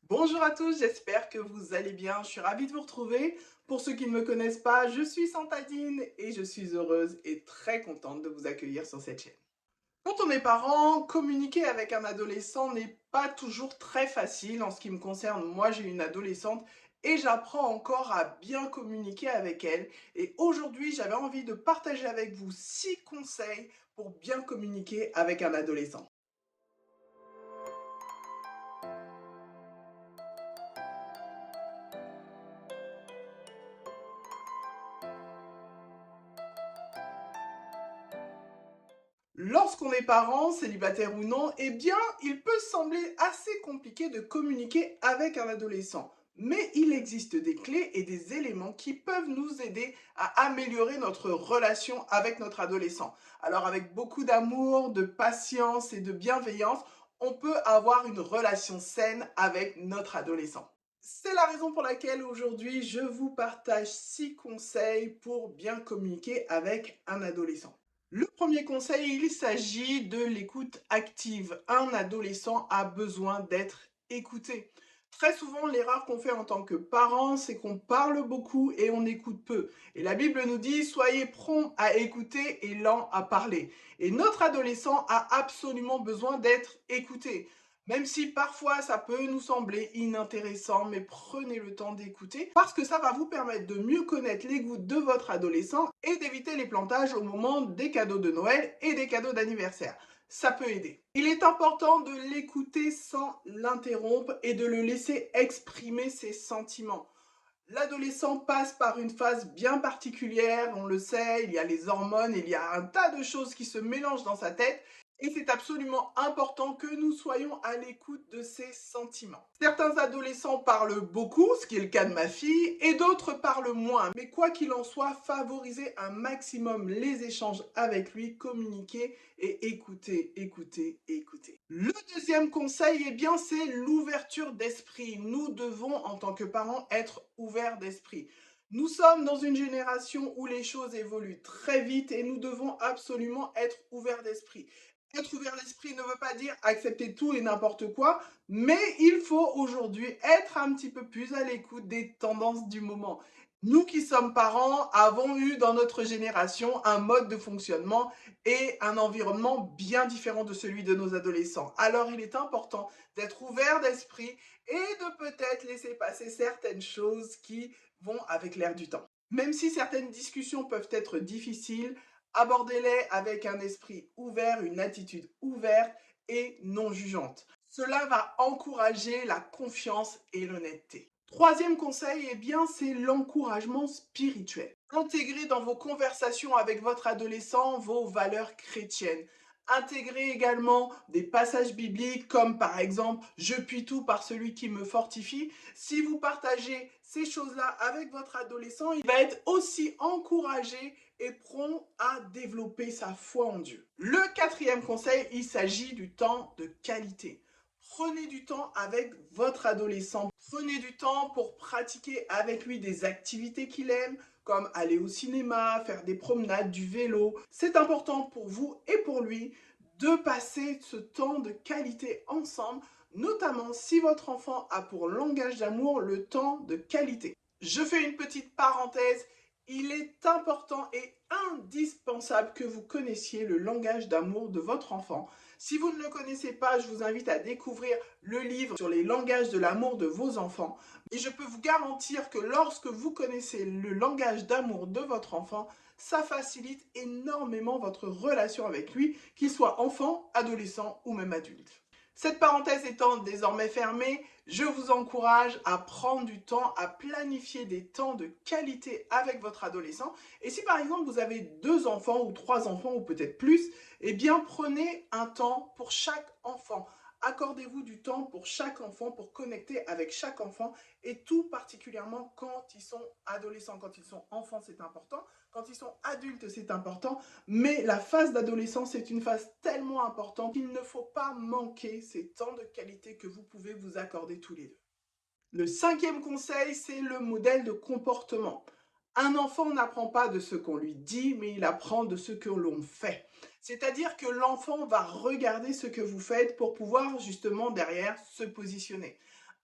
Bonjour à tous, j'espère que vous allez bien. Je suis ravie de vous retrouver. Pour ceux qui ne me connaissent pas, je suis Santadine et je suis heureuse et très contente de vous accueillir sur cette chaîne. Quand on est parent, communiquer avec un adolescent n'est pas toujours très facile. En ce qui me concerne, moi j'ai une adolescente et j'apprends encore à bien communiquer avec elle. Et aujourd'hui, j'avais envie de partager avec vous 6 conseils pour bien communiquer avec un adolescent. Lorsqu'on est parent, célibataire ou non, eh bien, il peut sembler assez compliqué de communiquer avec un adolescent. Mais il existe des clés et des éléments qui peuvent nous aider à améliorer notre relation avec notre adolescent. Alors, avec beaucoup d'amour, de patience et de bienveillance, on peut avoir une relation saine avec notre adolescent. C'est la raison pour laquelle aujourd'hui, je vous partage 6 conseils pour bien communiquer avec un adolescent. Le premier conseil, il s'agit de l'écoute active. Un adolescent a besoin d'être écouté. Très souvent, l'erreur qu'on fait en tant que parent, c'est qu'on parle beaucoup et on écoute peu. Et la Bible nous dit, soyez prompt à écouter et lent à parler. Et notre adolescent a absolument besoin d'être écouté. Même si parfois ça peut nous sembler inintéressant, mais prenez le temps d'écouter parce que ça va vous permettre de mieux connaître les goûts de votre adolescent et d'éviter les plantages au moment des cadeaux de Noël et des cadeaux d'anniversaire. Ça peut aider. Il est important de l'écouter sans l'interrompre et de le laisser exprimer ses sentiments. L'adolescent passe par une phase bien particulière, on le sait, il y a les hormones, il y a un tas de choses qui se mélangent dans sa tête et c'est absolument important que nous soyons à l'écoute de ses sentiments. Certains adolescents parlent beaucoup, ce qui est le cas de ma fille, et d'autres parlent moins. Mais quoi qu'il en soit, favorisez un maximum les échanges avec lui, communiquer et écouter, écouter, écouter. Le deuxième conseil, eh bien, c'est l'ouverture d'esprit. Nous devons, en tant que parents, être ouverts d'esprit. Nous sommes dans une génération où les choses évoluent très vite et nous devons absolument être ouverts d'esprit. Être ouvert d'esprit ne veut pas dire accepter tout et n'importe quoi, mais il faut aujourd'hui être un petit peu plus à l'écoute des tendances du moment. Nous qui sommes parents avons eu dans notre génération un mode de fonctionnement et un environnement bien différent de celui de nos adolescents. Alors il est important d'être ouvert d'esprit et de peut-être laisser passer certaines choses qui vont avec l'air du temps. Même si certaines discussions peuvent être difficiles, abordez-les avec un esprit ouvert, une attitude ouverte et non jugeante. Cela va encourager la confiance et l'honnêteté. Troisième conseil, eh bien, c'est l'encouragement spirituel. Intégrez dans vos conversations avec votre adolescent vos valeurs chrétiennes. Intégrez également des passages bibliques comme par exemple « Je puis tout par celui qui me fortifie ». Si vous partagez ces choses-là avec votre adolescent, il va être aussi encouragé et prompt à développer sa foi en Dieu. Le quatrième conseil, il s'agit du temps de qualité. Prenez du temps avec votre adolescent. Prenez du temps pour pratiquer avec lui des activités qu'il aime, comme aller au cinéma, faire des promenades, du vélo. C'est important pour vous et pour lui de passer ce temps de qualité ensemble, notamment si votre enfant a pour langage d'amour le temps de qualité. Je fais une petite parenthèse. Il est important et indispensable que vous connaissiez le langage d'amour de votre enfant. Si vous ne le connaissez pas, je vous invite à découvrir le livre sur les langages de l'amour de vos enfants. Et je peux vous garantir que lorsque vous connaissez le langage d'amour de votre enfant, ça facilite énormément votre relation avec lui, qu'il soit enfant, adolescent ou même adulte. Cette parenthèse étant désormais fermée, je vous encourage à prendre du temps, à planifier des temps de qualité avec votre adolescent. Et si par exemple vous avez 2 enfants ou 3 enfants ou peut-être plus, eh bien prenez un temps pour chaque enfant. Accordez-vous du temps pour chaque enfant, pour connecter avec chaque enfant et tout particulièrement quand ils sont adolescents, quand ils sont enfants, c'est important. Quand ils sont adultes, c'est important. Mais la phase d'adolescence est une phase tellement importante qu'il ne faut pas manquer ces temps de qualité que vous pouvez vous accorder tous les deux. Le cinquième conseil, c'est le modèle de comportement. Un enfant n'apprend pas de ce qu'on lui dit, mais il apprend de ce que l'on fait. C'est-à-dire que l'enfant va regarder ce que vous faites pour pouvoir justement derrière se positionner.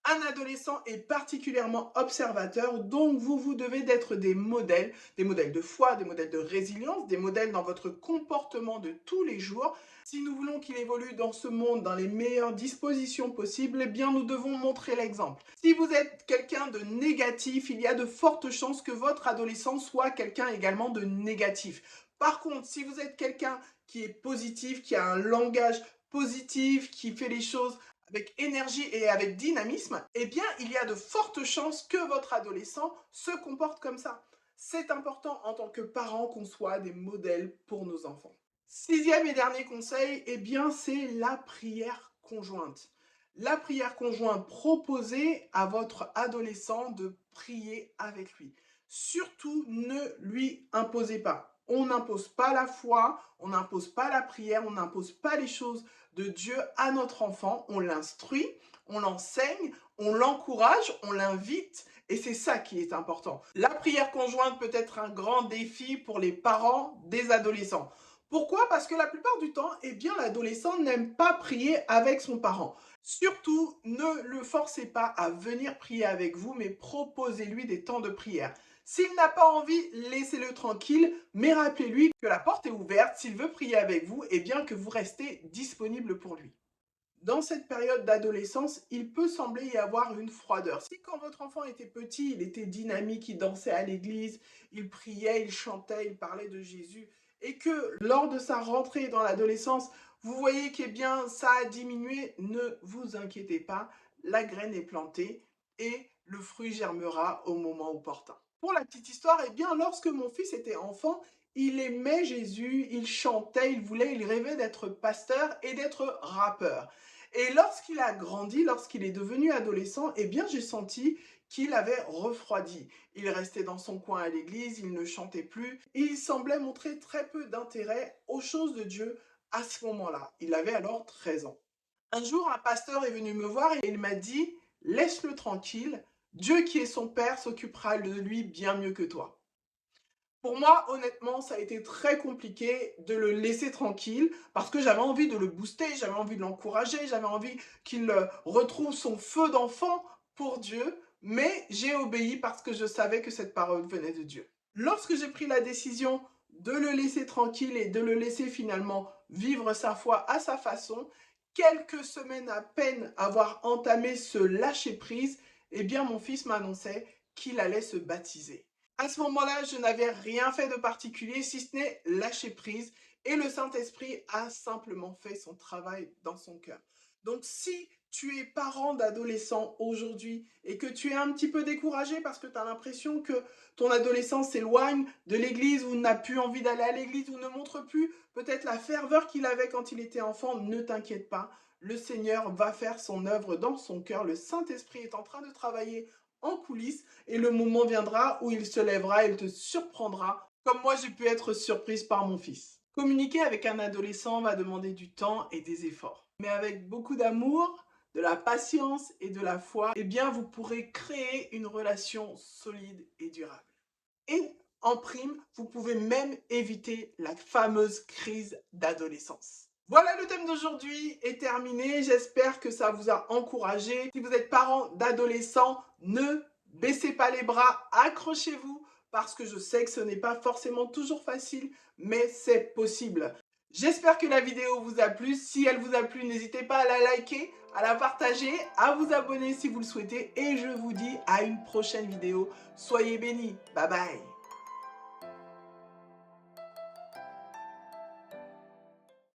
Un adolescent est particulièrement observateur, donc vous devez d'être des modèles de foi, des modèles de résilience, des modèles dans votre comportement de tous les jours. Si nous voulons qu'il évolue dans ce monde dans les meilleures dispositions possibles, eh bien nous devons montrer l'exemple. Si vous êtes quelqu'un de négatif, il y a de fortes chances que votre adolescent soit quelqu'un également de négatif. Par contre, si vous êtes quelqu'un qui est positif, qui a un langage positif, qui fait les choses avec énergie et avec dynamisme, eh bien, il y a de fortes chances que votre adolescent se comporte comme ça. C'est important en tant que parent qu'on soit des modèles pour nos enfants. Sixième et dernier conseil, eh bien, c'est la prière conjointe. La prière conjointe, proposez à votre adolescent de prier avec lui. Surtout, ne lui imposez pas. On n'impose pas la foi, on n'impose pas la prière, on n'impose pas les choses de Dieu à notre enfant. On l'instruit, on l'enseigne, on l'encourage, on l'invite. Et c'est ça qui est important. La prière conjointe peut être un grand défi pour les parents des adolescents. Pourquoi? Parce que la plupart du temps, eh bien, l'adolescent n'aime pas prier avec son parent. Surtout, ne le forcez pas à venir prier avec vous, mais proposez-lui des temps de prière. S'il n'a pas envie, laissez-le tranquille, mais rappelez-lui que la porte est ouverte. S'il veut prier avec vous, eh bien que vous restez disponible pour lui. Dans cette période d'adolescence, il peut sembler y avoir une froideur. Si quand votre enfant était petit, il était dynamique, il dansait à l'église, il priait, il chantait, il parlait de Jésus, et que lors de sa rentrée dans l'adolescence, vous voyez que bien, ça a diminué, ne vous inquiétez pas, la graine est plantée et le fruit germera au moment opportun. Pour la petite histoire, eh bien, lorsque mon fils était enfant, il aimait Jésus, il chantait, il rêvait d'être pasteur et d'être rappeur. Et lorsqu'il a grandi, lorsqu'il est devenu adolescent, eh bien, j'ai senti qu'il avait refroidi. Il restait dans son coin à l'église, il ne chantait plus, et il semblait montrer très peu d'intérêt aux choses de Dieu à ce moment-là. Il avait alors 13 ans. Un jour, un pasteur est venu me voir et il m'a dit « Laisse-le tranquille, Dieu qui est son père s'occupera de lui bien mieux que toi. » Pour moi, honnêtement, ça a été très compliqué de le laisser tranquille parce que j'avais envie de le booster, j'avais envie de l'encourager, j'avais envie qu'il retrouve son feu d'enfant pour Dieu, mais j'ai obéi parce que je savais que cette parole venait de Dieu. Lorsque j'ai pris la décision de le laisser tranquille et de le laisser finalement vivre sa foi à sa façon, quelques semaines à peine avoir entamé ce lâcher-prise, eh bien mon fils m'annonçait qu'il allait se baptiser. À ce moment-là, je n'avais rien fait de particulier, si ce n'est lâcher prise, et le Saint-Esprit a simplement fait son travail dans son cœur. Donc si tu es parent d'adolescent aujourd'hui et que tu es un petit peu découragé parce que tu as l'impression que ton adolescent s'éloigne de l'église ou n'a plus envie d'aller à l'église ou ne montre plus peut-être la ferveur qu'il avait quand il était enfant, ne t'inquiète pas. Le Seigneur va faire son œuvre dans son cœur. Le Saint-Esprit est en train de travailler en coulisses et le moment viendra où il se lèvera et il te surprendra, comme moi j'ai pu être surprise par mon fils. Communiquer avec un adolescent va demander du temps et des efforts. Mais avec beaucoup d'amour, de la patience et de la foi, eh bien vous pourrez créer une relation solide et durable. Et en prime, vous pouvez même éviter la fameuse crise d'adolescence. Voilà, le thème d'aujourd'hui est terminé. J'espère que ça vous a encouragé. Si vous êtes parent d'adolescents, ne baissez pas les bras, accrochez-vous parce que je sais que ce n'est pas forcément toujours facile, mais c'est possible. J'espère que la vidéo vous a plu. Si elle vous a plu, n'hésitez pas à la liker, à la partager, à vous abonner si vous le souhaitez. Et je vous dis à une prochaine vidéo. Soyez bénis. Bye bye.